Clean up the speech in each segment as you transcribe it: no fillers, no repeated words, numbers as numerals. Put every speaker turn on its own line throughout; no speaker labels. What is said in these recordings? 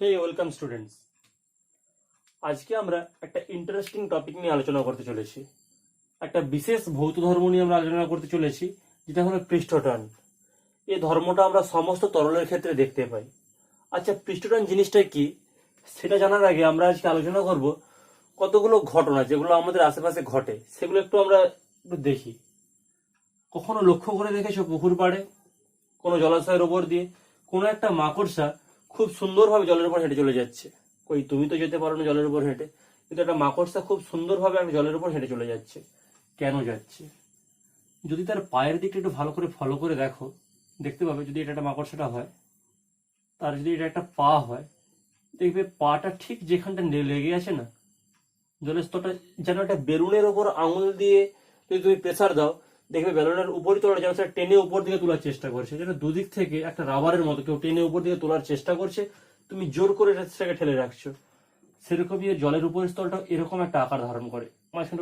হে welcome students. আজকে আমরা একটা ইন্টারেস্টিং টপিক নিয়ে আলোচনা করতে চলেছি। একটা বিশেষ ভৌত ধর্ম নিয়ে আমরা আলোচনা করতে চলেছি, যেটা হলো পৃষ্ঠটান। এই ধর্মটা আমরা সমস্ত তরলের ক্ষেত্রে দেখতে পাই। আচ্ছা, পৃষ্ঠটান জিনিসটা কি সেটা জানার আগে আমরা আজকে আলোচনা করব কতগুলো ঘটনা যেগুলো আমাদের আশেপাশে ঘটে, সেগুলো আমরা একটু দেখি। কখনো লক্ষ্য করে দেখেছো পুকুর পাড়ে কোনো জলাশয়ের ওপর দিয়ে কোনো একটা মাকড়সা খুব সুন্দরভাবে জলের উপর হেঁটে চলে যাচ্ছে? কই, তুমি তো যেতে পারো না জলের উপর হেঁটে, কিন্তু একটা মাকড়সা খুব সুন্দরভাবে একটা জলের উপর হেঁটে চলে যাচ্ছে। কেন যাচ্ছে? যদি তার পায়ের দিকটা একটু ভালো করে ফলো করে দেখো, দেখতে পাবে যদি এটা একটা মাকড়সাটা হয়, তার যদি এটা একটা পা হয়, দেখবে পাটা ঠিক যেখানটা লেগে আছে না, জলের স্তরটা যেন একটা বেলুনের ওপর আঙুল দিয়ে যদি তুমি প্রেসার দাও, দেখবে বেলুনের উপরই তোলা যেন সেটা টেনে উপর দিকে তোলার চেষ্টা করছে, যেন দুদিক থেকে একটা রাবারের মতো কেউ টেনে উপর দিকে তোলার চেষ্টা করছে, তুমি জোর করে সেটাকে ঠেলে রাখছো। সেরকমই জলের উপরের স্তরটা এরকম একটা আকার ধারণ করে, মাঝখানে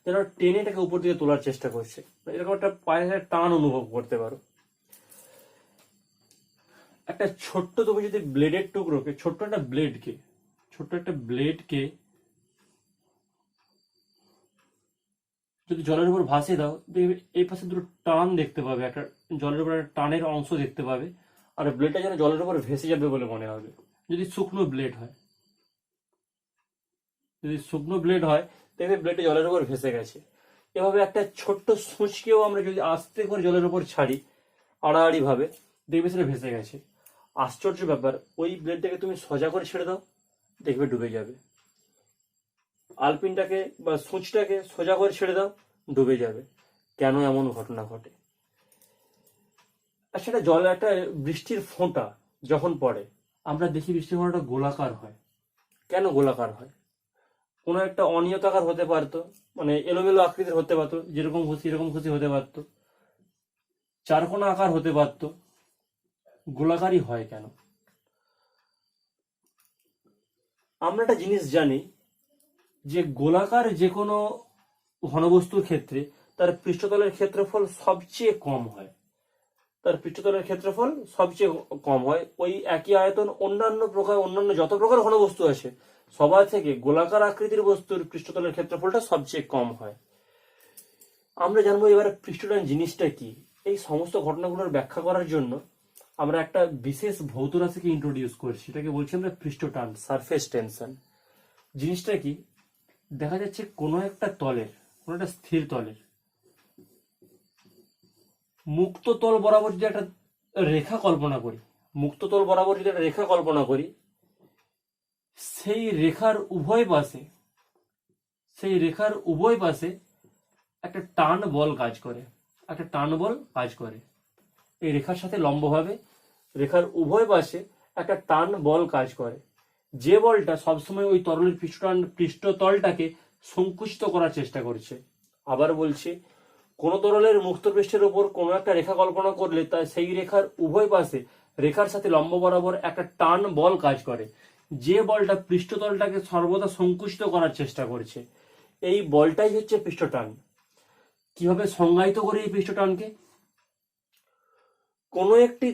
যেন টেনে এটাকে উপর দিকে তোলার চেষ্টা করছে। এরকম একটা পায়ে টান অনুভব করতে পারো। একটা ছোট্ট, তুমি যদি ব্লেডের টুকরোকে, ছোট্ট একটা ব্লেডকে যদি জলের উপর ভাসিয়ে দাও, দেখবে এই পাশে দুটো টান দেখতে পাবে, একটা জলের উপর একটা টানের অংশ দেখতে পাবে, আর ব্লেডটা যেন জলের উপর ভেসে যাবে বলে মনে হবে। যদি শুকনো ব্লেড হয়, দেখবে ব্লেডটা জলের উপর ভেসে গেছে। এভাবে একটা ছোট্ট সূঁচকেও আমরা যদি আস্তে করে জলের উপর ছাড়ি আড়াআড়ি ভাবে, দেখবে সেটা ভেসে গেছে। আশ্চর্য ব্যাপার, ওই ব্লেডটাকে তুমি সোজা করে ছেড়ে দাও, দেখবে ডুবে যাবে। আলপিনটাকে বা সূঁচটাকে সোজা করে ছেড়ে দাও, ডুবে যাবে। কেন এমন ঘটনা ঘটে? আর সেটা জলে একটা বৃষ্টির ফোঁটা যখন পড়ে, আমরা দেখি বৃষ্টির ফোঁটাটা গোলাকার হয়। কেন গোলাকার হয়? কোনো একটা অনিয়তাকার হতে পারতো, মানে এলোমেলো আকৃতির হতে পারতো, যেরকম খুশি এরকম খুশি হতে পারতো, চারকোনা আকার হতে পারতো। গোলাকারই হয় কেন? আমরা একটা জিনিস জানি যে গোলাকার যে কোনো ঘনবস্তুর ক্ষেত্রে তার পৃষ্ঠতলের ক্ষেত্রফল সবচেয়ে কম হয়। ওই একই আয়তন অন্যান্য যত প্রকার ঘনবস্তু আছে সবার থেকে গোলাকার আকৃতির বস্তুর পৃষ্ঠতলের ক্ষেত্রফলটা সবচেয়ে কম হয়। আমরা জানবো এবার পৃষ্ঠটান জিনিসটা কি। এই সমস্ত ঘটনাগুলোর ব্যাখ্যা করার জন্য আমরা একটা বিশেষ ভৌত রাশিকে ইন্ট্রোডিউস করছি, এটাকে বলছি আমরা পৃষ্ঠটান, সারফেস টেনশন। জিনিসটা কি? দেখা যাচ্ছে কোনো একটা স্থির তলের মুক্ত তল বরাবর যদি একটা রেখা কল্পনা করি, সেই রেখার উভয় পাশে একটা টান বল কাজ করে। এই রেখার সাথে লম্বভাবে রেখার উভয় পাশে একটা টান বল কাজ করে, যে বলটা সবসময় ওই তরলের পৃষ্ঠতলটাকে সংকুচিত করার চেষ্টা করছে। আবার বলছি, কোন তরলের মুক্ত পৃষ্ঠের উপর কোনো একটা রেখা কল্পনা করলে তা সেই রেখার উভয় পাশে রেখার সাথে লম্ব বরাবর একটা টান বল কাজ করে, যে বলটা পৃষ্ঠতলটাকে সর্বদা সংকুচিত করার চেষ্টা করছে। এই বলটাই হচ্ছে পৃষ্ঠটান। কিভাবে সংজ্ঞায়িত করে এই পৃষ্ঠটানকে? কোনো একটি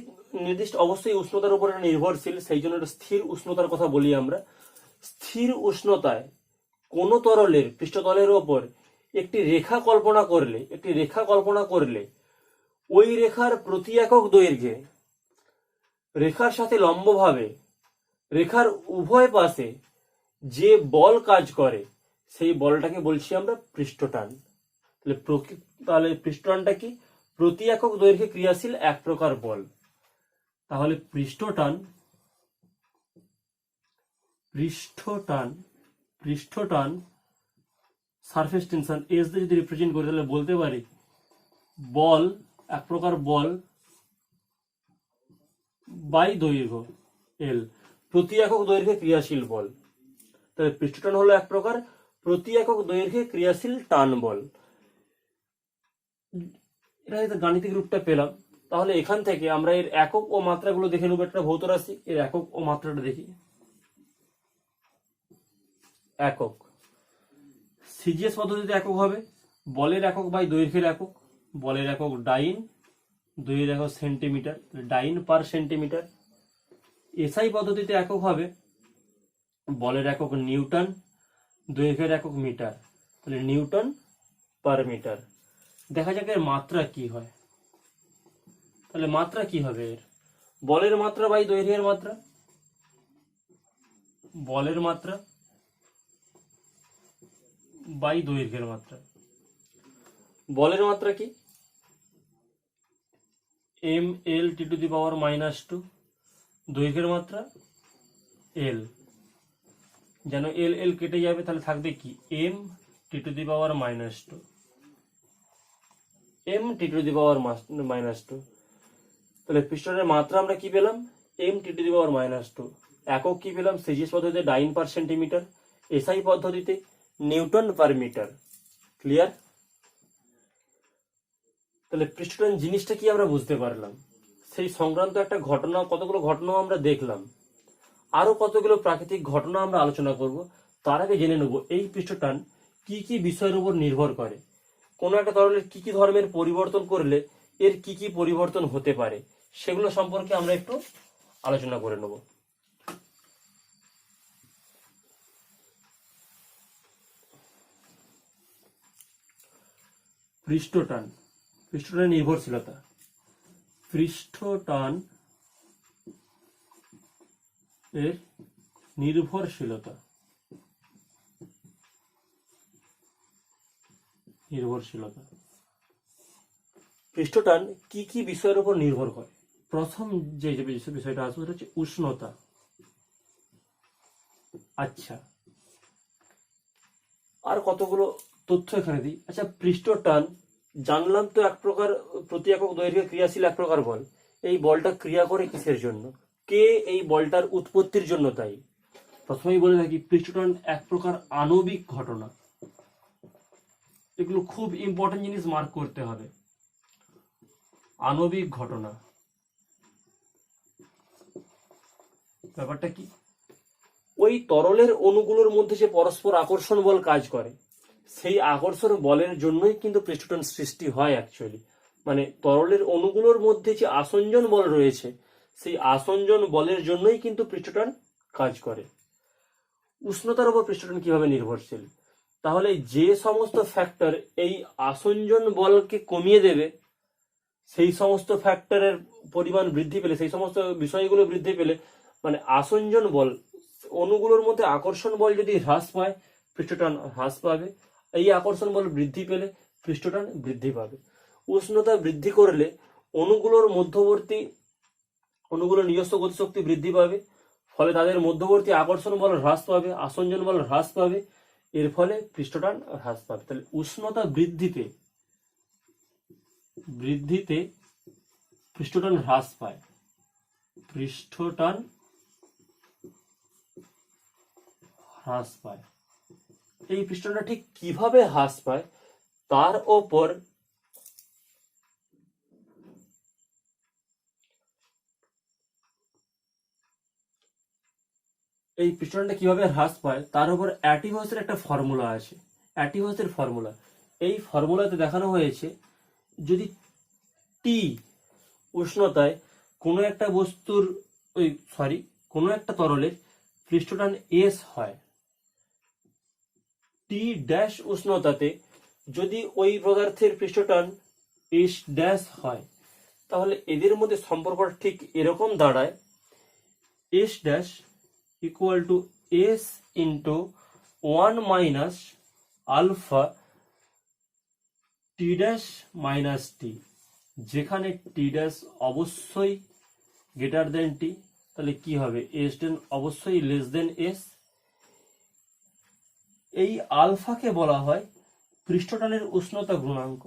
নির্দিষ্ট, অবশ্যই উষ্ণতার উপর নির্ভরশীল, সেই জন্য স্থির উষ্ণতার কথা বলি আমরা। স্থির উষ্ণতায় কোনো তরলের পৃষ্ঠতলের ওপর একটি রেখা কল্পনা করলে ওই রেখার প্রতি একক দৈর্ঘ্যে রেখার সাথে লম্বভাবে রেখার উভয় পাশে যে বল কাজ করে, সেই বলটাকে বলছি আমরা পৃষ্ঠটান। তাহলে পৃষ্ঠটানটা কি? প্রতি একক দৈর্ঘ্যে ক্রিয়াশীল এক প্রকার বল। তাহলে পৃষ্ঠটান সারফেস টেনশন এস দিয়ে যদি রিপ্রেজেন্ট করি, তাহলে বলতে পারি বল, এক প্রকার বল বাই দৈর্ঘ্য এল, প্রতি একক দৈর্ঘ্যে ক্রিয়াশীল বল। তাহলে পৃষ্ঠটান হলো এক প্রকার প্রতি একক দৈর্ঘ্যে ক্রিয়াশীল টান বল। এটা গাণিতিক রূপটা পেলাম। তাহলে এখান থেকে আমরা এর একক ও মাত্রাগুলো দেখে নেবো। একটা ভৌত রাশি, এর একক ও মাত্রাটা দেখি। একক সিজিএস পদ্ধতিতে একক হবে বলের একক বাই দৈর্ঘ্যের একক। বলের একক ডাইন, দৈর্ঘ্যের একক সেন্টিমিটার, ডাইন পার সেন্টিমিটার। এসআই পদ্ধতিতে একক হবে বলের একক নিউটন, দৈর্ঘ্যের একক মিটার, তাহলে নিউটন পার মিটার। দেখা যাক এর মাত্রা কি হয়। তাহলে মাত্রা কি হবে এর? বলের মাত্রা বাই দৈর্ঘ্যের মাত্রা, বলের মাত্রা বাই দৈর্ঘ্যের মাত্রা। বলের মাত্রা কি? M L T to the power -2। দৈর্ঘ্যের মাত্রা এল, যেন এল এল কেটে যাবে, তাহলে থাকবে কি M T to the power -2, M T to the power -2। তাহলে পিস্টনের মাত্রা আমরা কি পেলাম? M T to the power -2। একক কি পেলাম? সিজিএস পদ্ধতিতে ডাইন পার সেন্টিমিটার, এসআই পদ্ধতিতে নিউটন পার মিটার। ক্লিয়ার? তাহলে পৃষ্ঠটান জিনিসটা কি আমরা বুঝতে পারলাম, সেই সংক্রান্ত একটা ঘটনা, কতগুলো ঘটনা আমরা দেখলাম, আরো কতগুলো প্রাকৃতিক ঘটনা আমরা আলোচনা করব। তার আগে জেনে নেব এই পৃষ্ঠটান কি কি বিষয়ের উপর নির্ভর করে, কোনো একটা তরলের কি কি ধর্মের পরিবর্তন করলে এর কি কি পরিবর্তন হতে পারে, সেগুলো সম্পর্কে আমরা একটু আলোচনা করে নেব। পৃষ্ঠটান, পৃষ্ঠটানের নির্ভরশীলতা। পৃষ্ঠটান এর নির্ভরশীলতা, নির্ভরশীলতা। পৃষ্ঠটান কি কি বিষয়ের উপর নির্ভর করে? প্রথম যে বিষয়টা আসবে সেটা হচ্ছে উষ্ণতা। আচ্ছা, আর কতগুলো তথ্য এখানে দিই। আচ্ছা, পৃষ্ঠটান জানলাম তো এক প্রকার প্রতি একক দৈর্ঘ্যে ক্রিয়াশীল এক প্রকার বল। এই বলটা ক্রিয়া করে কিসের জন্য? কে এই বলটার উৎপত্তির জন্য দায়ী? প্রথমেই বলে থাকি পৃষ্ঠটান এক প্রকার আণবিক ঘটনা। এগুলো খুব ইম্পর্টেন্ট জিনিস, মার্ক করতে হবে। আণবিক ঘটনা ব্যাপারটা কি? ওই তরলের অণুগুলোর মধ্যে যে পরস্পর আকর্ষণ বল কাজ করে, সেই আকর্ষণ বলের জন্যই কিন্তু পৃষ্ঠটান সৃষ্টি হয় অ্যাকচুয়ালি। মানে তরলের অণুগুলোর মধ্যে যে আসঞ্জন বল রয়েছে, সেই আসঞ্জন বলের জন্যই কিন্তু পৃষ্ঠটান কাজ করে। উষ্ণতার উপর পৃষ্ঠটান কিভাবে নির্ভরশীল? তাহলে যে সমস্ত ফ্যাক্টর এই আসঞ্জন বলকে কমিয়ে দেবে, সেই সমস্ত ফ্যাক্টরের পরিমাণ বৃদ্ধি পেলে, সেই সমস্ত বিষয়গুলো বৃদ্ধি পেলে, মানে আসঞ্জন বল, অণুগুলোর মধ্যে আকর্ষণ বল যদি হ্রাস পায়, পৃষ্ঠটান হ্রাস পাবে। এই আকর্ষণ বল বৃদ্ধি পেলে পৃষ্ঠটান বৃদ্ধি পাবে। উষ্ণতা বৃদ্ধি করলে অণুগুলোর মধ্যবর্তী, অণুগুলোর নিজস্ব গতিশক্তি বৃদ্ধি পাবে, ফলে তাদের মধ্যবর্তী আকর্ষণ বল হ্রাস পাবে, আসঞ্জন বল হ্রাস পাবে, এর ফলে পৃষ্ঠটান হ্রাস পাবে। তাহলে উষ্ণতা বৃদ্ধিতে, বৃদ্ধিতে পৃষ্ঠটান হ্রাস পায়, পৃষ্ঠটান হ্রাস পায়। এই পৃষ্ঠটানটা ঠিক কিভাবে হ্রাস পায় তার ওপর এই পৃষ্ঠটানটা কিভাবে হ্রাস পায় তার উপর অ্যাটিভসের একটা ফর্মুলা আছে। অ্যাটিভসের ফর্মুলা, এই ফর্মুলাতে দেখানো হয়েছে যদি টি উষ্ণতায় কোনো একটা বস্তুর কোনো একটা তরলের পৃষ্ঠটান এস হয়, টি ড্যাশ উষ্ণতাতে যদি ওই পদার্থের পৃষ্ঠটান এস ড্যাশ হয়, তাহলে এদের মধ্যে সম্পর্কটা ঠিক এরকম দাঁড়ায়, S dash equal to S into 1 minus alpha T dash minus T, যেখানে টি ড্যাশ অবশ্যই গ্রেটার দেন টি, তাহলে কি হবে? এস ডেন অবশ্যই লেস দেন এস। এই আলফাকে বলা হয় পৃষ্ঠটানের উষ্ণতা গুণাঙ্ক।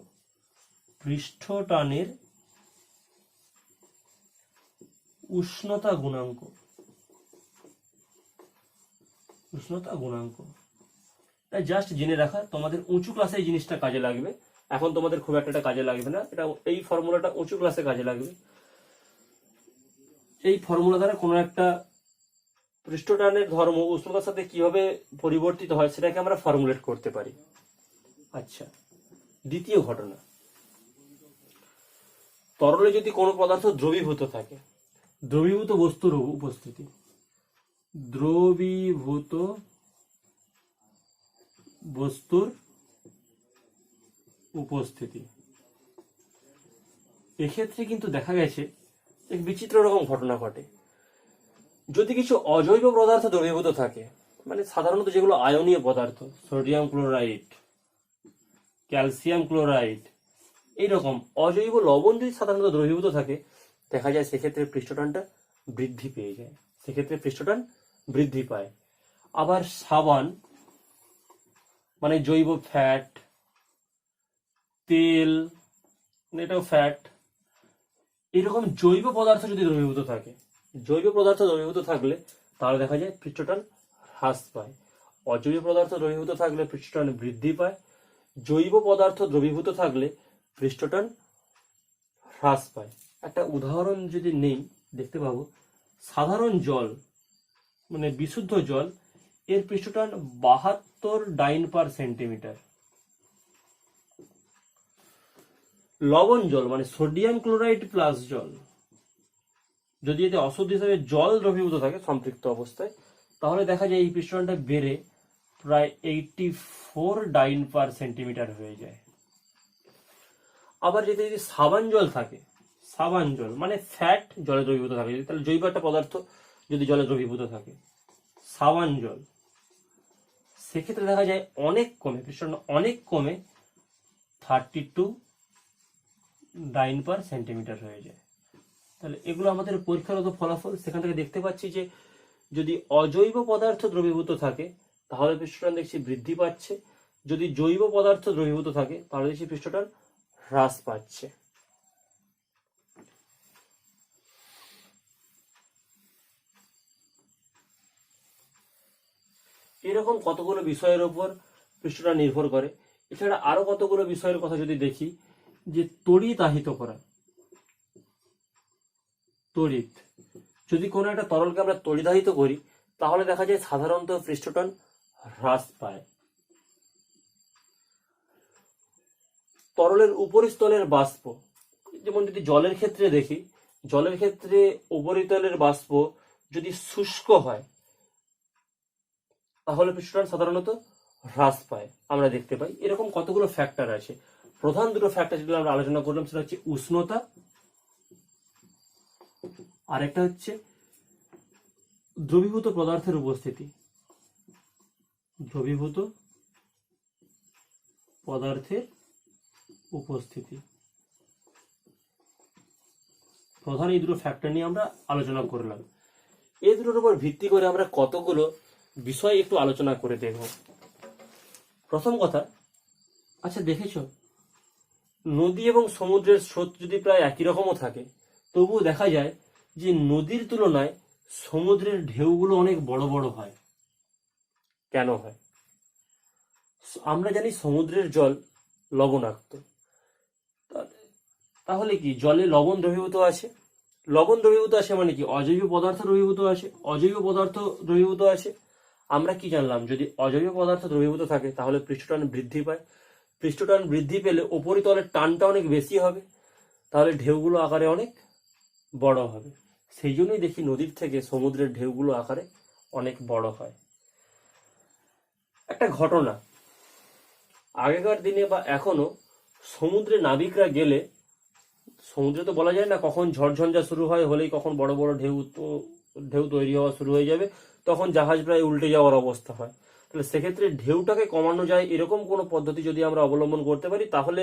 পৃষ্ঠটানের উষ্ণতা গুণাঙ্ক, উষ্ণতা গুণাঙ্ক। তাই জাস্ট জেনে রাখা, তোমাদের উঁচু ক্লাসে এই জিনিসটা কাজে লাগবে, এখন তোমাদের খুব একটা কাজে লাগবে না। এটা, এই ফর্মুলাটা উঁচু ক্লাসে কাজে লাগবে। এই ফর্মুলা দ্বারা কোনো একটা পৃষ্ঠটানের ধর্ম উষ্ণতার সাথে কিভাবে পরিবর্তিত হয় সেটাকে আমরা ফর্মুলেট করতে পারি। আচ্ছা, দ্বিতীয় ঘটনা, তরলে যদি কোনো পদার্থ দ্রবীভূত থাকে, দ্রবীভূত বস্তুর উপস্থিতি, দ্রবীভূত বস্তুর উপস্থিতি। এক্ষেত্রে কিন্তু দেখা গেছে এক বিচিত্র রকম ঘটনা ঘটে। যদি কিছু অজৈব পদার্থ দ্রবীভূত থাকে, মানে সাধারণত যেগুলো আয়নীয় পদার্থ, সোডিয়াম ক্লোরাইড, ক্যালসিয়াম ক্লোরাইড, এইরকম অজৈব লবণ যদি সাধারণত দ্রবীভূত থাকে, দেখা যায় সেক্ষেত্রে পৃষ্ঠটানটা বৃদ্ধি পেয়ে যায়, সেক্ষেত্রে পৃষ্ঠটান বৃদ্ধি পায়। আবার সাবান, মানে জৈব ফ্যাট, তেল, এটাও ফ্যাট, এরকম জৈব পদার্থ যদি দ্রবীভূত থাকে, জৈব পদার্থ দ্রবীভূত থাকলে তাহলে দেখা যায় পৃষ্ঠটান হ্রাস পায়। অজৈব পদার্থ দ্রবীভূত থাকলে পৃষ্ঠটান বৃদ্ধি পায়। জৈব পদার্থ দ্রবীভূত থাকলে পৃষ্ঠটান হ্রাস পায়। একটা উদাহরণ যদি নেই, দেখতে পাবো সাধারণ জল, মানে বিশুদ্ধ জল, এর পৃষ্ঠটান 72 ডাইন পার সেন্টিমিটার। লবণ জল, মানে সোডিয়াম ক্লোরাইড প্লাস জল, যদি এতে অশুদ্ধ হিসাবে জল দ্রবীভূত থাকে সম্পৃক্ত অবস্থায়, তাহলে দেখা যায় এই পৃষ্ঠটানটা বেড়ে প্রায় 84 ডাইন পার সেন্টিমিটার হয়ে যায়। আবার যদি সাবান জল থাকে, সাবান জল মানে ফ্যাট জলে দ্রবীভূত থাকে, তাহলে জৈব একটা পদার্থ যদি জলে দ্রবীভূত থাকে, সাবান জল, সেক্ষেত্রে দেখা যায় অনেক কমে, পৃষ্ঠটান অনেক কমে 32 ডাইন পার সেন্টিমিটার হয়ে যায়। তাহলে এগুলো আমাদের পরীক্ষাগত ফলাফল। সেখান থেকে দেখতে পাচ্ছি যে যদি অজৈব পদার্থ দ্রবীভূত থাকে তাহলে পৃষ্ঠটান দেখছি বৃদ্ধি পাচ্ছে, যদি জৈব পদার্থ দ্রবীভূত থাকে তাহলে দেখছি পৃষ্ঠটান হ্রাস পাচ্ছে। এরকম কতগুলো বিষয়ের উপর পৃষ্ঠটান নির্ভর করে। এছাড়া আরো কতগুলো বিষয়ের কথা যদি দেখি, যে তড়িতাহিত করা, তড়িৎ, যদি কোনো একটা তরলকে আমরা তড়িতাহিত করি তাহলে দেখা যায় সাধারণত পৃষ্ঠটান হ্রাস পায়। তরলের উপরিতলের বাষ্প, যেমন যদি জলের ক্ষেত্রে দেখি, জলের ক্ষেত্রে উপরিতলের বাষ্প যদি শুষ্ক হয় তাহলে পৃষ্ঠটান সাধারণত হ্রাস পায়, আমরা দেখতে পাই। এরকম কতগুলো ফ্যাক্টর আছে। প্রধান দুটো ফ্যাক্টর যেগুলো আমরা আলোচনা করলাম সেটা হচ্ছে উষ্ণতা, আর একটা হচ্ছে দ্রবীভূত পদার্থের উপস্থিতি। দ্রবীভূত পদার্থের উপস্থিতি, প্রধান এই দুটো ফ্যাক্টর নিয়ে আমরা আলোচনা করলাম। এই দুটোর উপর ভিত্তি করে আমরা কতগুলো বিষয় একটু আলোচনা করে দেখব। প্রথম কথা, আচ্ছা দেখেছো নদী এবং সমুদ্রের স্রোত যদি প্রায় একই রকমও থাকে, তবুও দেখা যায় যে নদীর তুলনায় সমুদ্রের ঢেউগুলো অনেক বড় বড় হয়। কেন হয়? আমরা জানি সমুদ্রের জল লবণাক্ত, তাহলে কি জলে লবণ দ্রবীভূত আছে? লবণ দ্রবীভূত আছে মানে কি অজৈব পদার্থ দ্রবীভূত আছে, অজৈব পদার্থ দ্রবীভূত আছে। আমরা কি জানলাম, যদি অজৈব পদার্থ দ্রবীভূত থাকে তাহলে পৃষ্ঠটান বৃদ্ধি পায়। পৃষ্ঠটান বৃদ্ধি পেলে উপরিতলের টানটা অনেক বেশি হবে, তাহলে ঢেউগুলো আকারে অনেক বড় হবে। সেই জন্যই দেখি নদীর থেকে সমুদ্রের ঢেউগুলো আকারে অনেক বড় হয়। একটা ঘটনা, আগেকার দিনে বা এখনো সমুদ্রে নাবিকরা গেলে, সমুদ্রে তো বলা যায় না কখন ঝড়ঝঞ্ঝা শুরু হয়, হলেই কখন বড় বড় ঢেউ তৈরি হওয়া শুরু হয়ে যাবে, তখন জাহাজ প্রায় উল্টে যাওয়ার অবস্থা হয়। তাহলে সেক্ষেত্রে ঢেউটাকে কমানো যায় এরকম কোনো পদ্ধতি যদি আমরা অবলম্বন করতে পারি তাহলে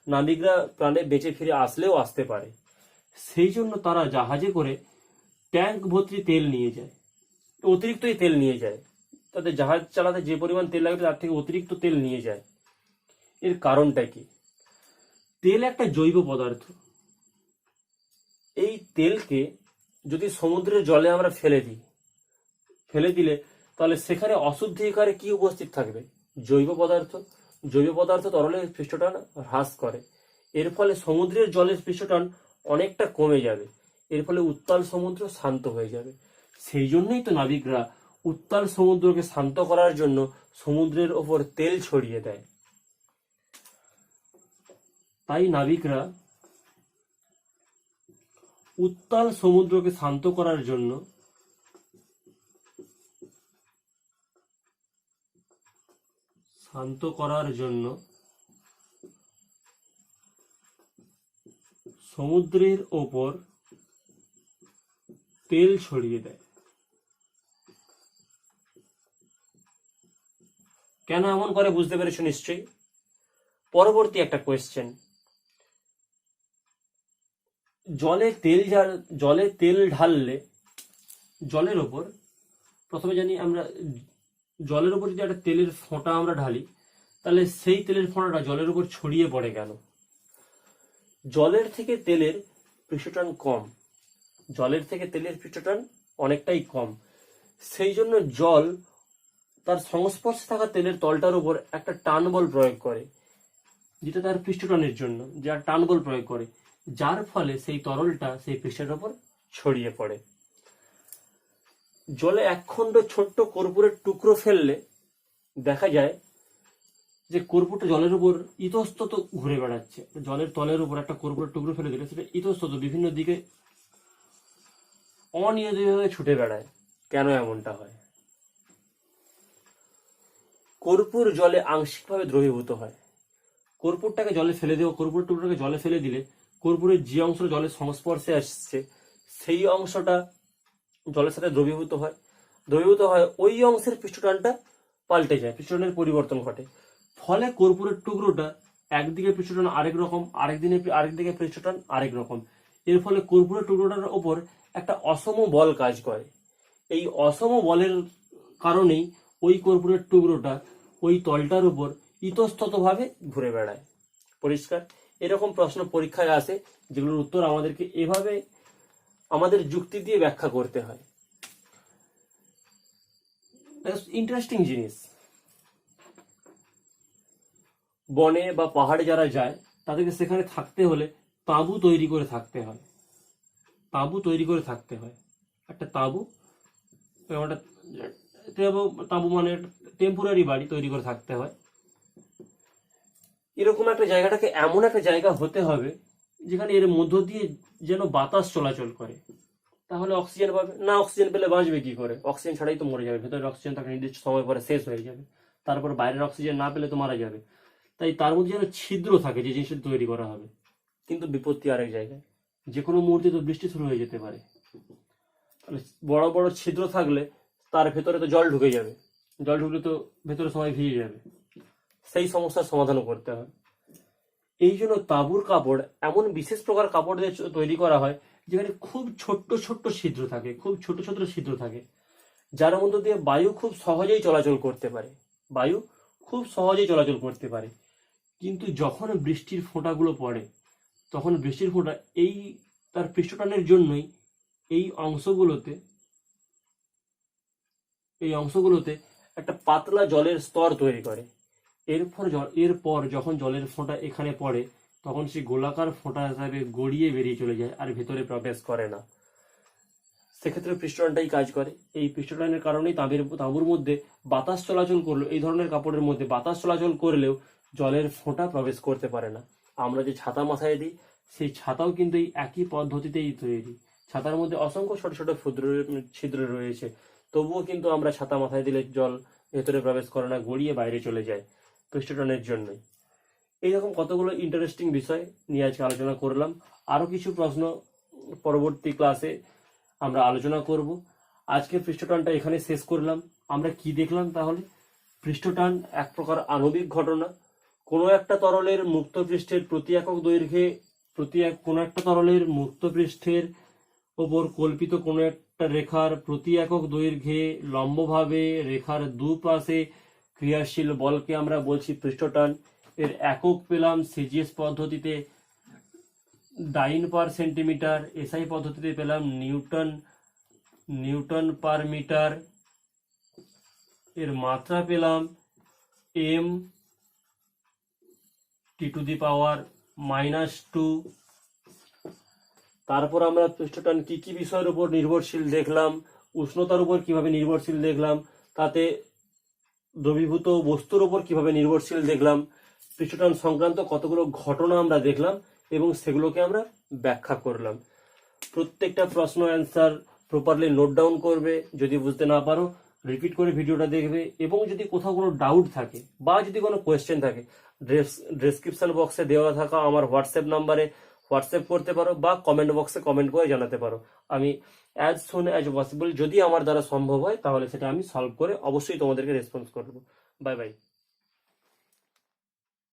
নাবিকরা প্রাণে বেঁচে ফিরে আসলেও আসতে পারে। সেই জন্য তারা জাহাজে করে ট্যাঙ্ক ভর্তি তেল নিয়ে যায়, অতিরিক্তই তেল নিয়ে যায়। তাদের জাহাজ চালাতে যে পরিমাণ তেল লাগবে তার থেকে অতিরিক্ত তেল নিয়ে যায়। এর কারণটা কি? তেল একটা জৈব পদার্থ। এই তেলকে যদি সমুদ্রের জলে আমরা ফেলে দিলে তাহলে সেখানে অশুদ্ধিকারে কি উপস্থিত থাকবে? জৈব পদার্থ। জৈব পদার্থ তরলের পৃষ্ঠটান হ্রাস করে, এর ফলে সমুদ্রের জলের পৃষ্ঠটান অনেকটা কমে যাবে, এর ফলে উত্তাল সমুদ্র শান্ত হয়ে যাবে। সেই জন্যই তো নাবিকরা উত্তাল সমুদ্রকে শান্ত করার জন্য সমুদ্রের ওপর তেল ছড়িয়ে দেয়। তাই নাবিকরা উত্তাল সমুদ্রকে শান্ত করার জন্য শান্ত করার জন্য সমুদ্রের ওপর তেল ছড়িয়ে দেয়। কেন এমন করে বুঝতে পেরেছো নিশ্চয়ই। পরবর্তী একটা কোয়েশ্চেন, জলে তেল ঢাললে জলের ওপর, প্রথমে জানি আমরা জলের উপর যদি একটা তেলের ফোঁটা আমরা ঢালি, তাহলে সেই তেলের ফোঁটাটা জলের উপর ছড়িয়ে পড়ে কেন? জলের থেকে তেলের পৃষ্ঠটান কম, জলের থেকে তেলের পৃষ্ঠটান অনেকটাই কম, সেই জন্য জল তার সংস্পর্শে থাকা তেলের তলটার উপর একটা টান বল প্রয়োগ করে, যেটা তার পৃষ্ঠটানের জন্য যার টান বল প্রয়োগ করে, যার ফলে সেই তরলটা সেই পৃষ্ঠের উপর ছড়িয়ে পড়ে। জলে একখণ্ড ছোট্ট কর্পূরের টুকরো ফেললে দেখা যায় যে কর্পূরটা জলের উপর ইতস্তত ঘুরে বেড়াচ্ছে। জলের তলের উপর একটা কর্পূরের টুকরো ফেলে দিলে সেটা ইতস্তত বিভিন্ন দিকে অনিয়মিতভাবে ছুটে বেড়ায়। কেন এমনটা হয়? কর্পূর জলে আংশিকভাবে দ্রবীভূত হয়। কর্পূরটাকে জলে ফেলে দেওয়া, কর্পূরের টুকরোটাকে জলে ফেলে দিলে কর্পূরের যে অংশ জলের সংস্পর্শে আসছে সেই অংশটা জলের সাথে দ্রবীভূত হয়, ওই অংশের পৃষ্ঠটানটা পাল্টে যায়, পৃষ্ঠটানের পরিবর্তন ঘটে। ফলে কর্পূরের টুকরোটা একদিকে পৃষ্ঠটান আরেক রকম, আরেকদিকে পৃষ্ঠটান আরেক রকম। এর ফলে কর্পূরের টুকরোটার ওপর একটা অসম বল কাজ করে। এই অসম বলের কারণেই ওই কর্পূরের টুকরোটা ওই তলটার উপর ইতস্ততভাবে ঘুরে বেড়ায়। পরিষ্কার? এরকম প্রশ্ন পরীক্ষায় আসে, যেগুলোর উত্তর আমাদেরকে এভাবে আমাদের যুক্তি দিয়ে ব্যাখ্যা করতে হয়। ইন্টারেস্টিং জিনিস, বনে বা পাহাড়ে যারা যায় তাদেরকে সেখানে থাকতে হলে তাঁবু তৈরি করে থাকতে হয়। একটা তাঁবু মানে টেম্পোরারি বাড়ি তৈরি করে থাকতে হয়। এরকম একটা জায়গাটাকে এমন একটা জায়গা হতে হবে যেখানে এর মধ্য দিয়ে যেন বাতাস চলাচল করে, তাহলে অক্সিজেন পাবে না। অক্সিজেন পেলে বাঁচবে কি করে? অক্সিজেন ছাড়াই তো মরে যাবে। ভেতরের অক্সিজেন তাকে নির্দিষ্ট সময় পরে শেষ হয়ে যাবে, তারপর বাইরের অক্সিজেন না পেলে তো মারা যাবে। তাই তার মধ্যে যেন ছিদ্র থাকে যে জিনিসটা তৈরি করা হবে। কিন্তু বিপত্তি আরেক জায়গায়, যে কোনো মুহূর্তে তো বৃষ্টি শুরু হয়ে যেতে পারে। তাহলে বড় বড় ছিদ্র থাকলে তার ভেতরে তো জল ঢুকে যাবে, জল ঢুকলে তো ভেতরে সবাই ভিজে যাবে। সেই সমস্যার সমাধানও করতে হয়। এই জন্য তাঁবুর কাপড় এমন বিশেষ প্রকার কাপড় দিয়ে তৈরি করা হয় যেখানে খুব ছোট্ট ছোট্ট ছিদ্র থাকে, যার মধ্য দিয়ে বায়ু খুব সহজেই চলাচল করতে পারে। কিন্তু যখন বৃষ্টির ফোঁটাগুলো পড়ে, তখন বৃষ্টির ফোঁটা এই তার পৃষ্ঠটানের জন্যই এই অংশগুলোতে একটা পাতলা জলের স্তর তৈরি করে। এরপর যখন জলের ফোঁটা এখানে পড়ে, তখন সেই গোলাকার ফোঁটা হিসাবে গড়িয়ে বেরিয়ে চলে যায় আর ভেতরে প্রবেশ করে না। সেক্ষেত্রে পৃষ্ঠটানটাই কাজ করে। এই পৃষ্ঠটানের কারণেই তাঁবুর মধ্যে বাতাস চলাচল করলেও, এই ধরনের কাপড়ের মধ্যে বাতাস চলাচল করলেও জলের ফোঁটা প্রবেশ করতে পারে না। আমরা যে ছাতা মাথায় দিই, সেই ছাতাও কিন্তু এই একই পদ্ধতিতেই তৈরি। ছাতার মধ্যে অসংখ্য ছোট ছোট ছিদ্র রয়েছে, তবুও কিন্তু আমরা ছাতা মাথায় দিলে জল ভেতরে প্রবেশ করে না, গড়িয়ে বাইরে চলে যায় পৃষ্ঠটানের জন্যই। এইরকম কতগুলো ইন্টারেস্টিং বিষয় নিয়ে আজকে আলোচনা করলাম। আরো কিছু প্রশ্ন পরবর্তী ক্লাসে আমরা আলোচনা করব। আজকের পৃষ্ঠটানটা এখানে শেষ করলাম। আমরা কি দেখলাম তাহলে? পৃষ্ঠটান এক প্রকার আণবিক ঘটনা। কোনো একটা তরলের মুক্ত পৃষ্ঠের প্রতি একক দৈর্ঘ্যে কোনো একটা তরলের মুক্ত পৃষ্ঠের ওপর কল্পিত কোনো একটা রেখার প্রতি একক দৈর্ঘ্যে লম্বভাবে রেখার দুপাশে ক্রিয়াশীল বলকে আমরা বলছি পৃষ্ঠটান। এর একক পেলাম সিজিএস পদ্ধতিতে ডাইন পার সেন্টিমিটার, এসআই পদ্ধতিতে পেলাম নিউটন পার মিটার, এর মাত্রা পেলাম m T⁻⁻²। তারপর আমরা পৃষ্ঠটান কি কি বিষয়ের উপর নির্ভরশীল দেখলাম, উষ্ণতার উপর কিভাবে নির্ভরশীল দেখলাম, তাতে দ্রবীভূত বস্তুর উপর কিভাবে নির্ভরশীল দেখলাম, পৃষ্ঠটান সংক্রান্ত কতগুলো ঘটনা আমরা দেখলাম এবং সেগুলোকে আমরা ব্যাখ্যা করলাম। প্রত্যেকটা প্রশ্ন অ্যান্সার প্রপারলি নোট ডাউন করবে। যদি বুঝতে না পারো রিপিট করে ভিডিওটা দেখবে, এবং যদি কোথাও কোনো ডাউট থাকে বা যদি কোনো কোয়েশ্চেন থাকে, ডেসক্রিপশন বক্সে দেওয়া থাকা আমার হোয়াটসঅ্যাপ নাম্বারে হোয়াটসঅ্যাপ করতে পারো বা কমেন্ট বক্সে কমেন্ট করে জানাতে পারো। আমি অ্যাজ সুন অ্যাজ পসিবল, যদি আমার দ্বারা সম্ভব হয়, তাহলে সেটা আমি সলভ করে অবশ্যই তোমাদেরকে রেসপন্স করবো। Bye bye.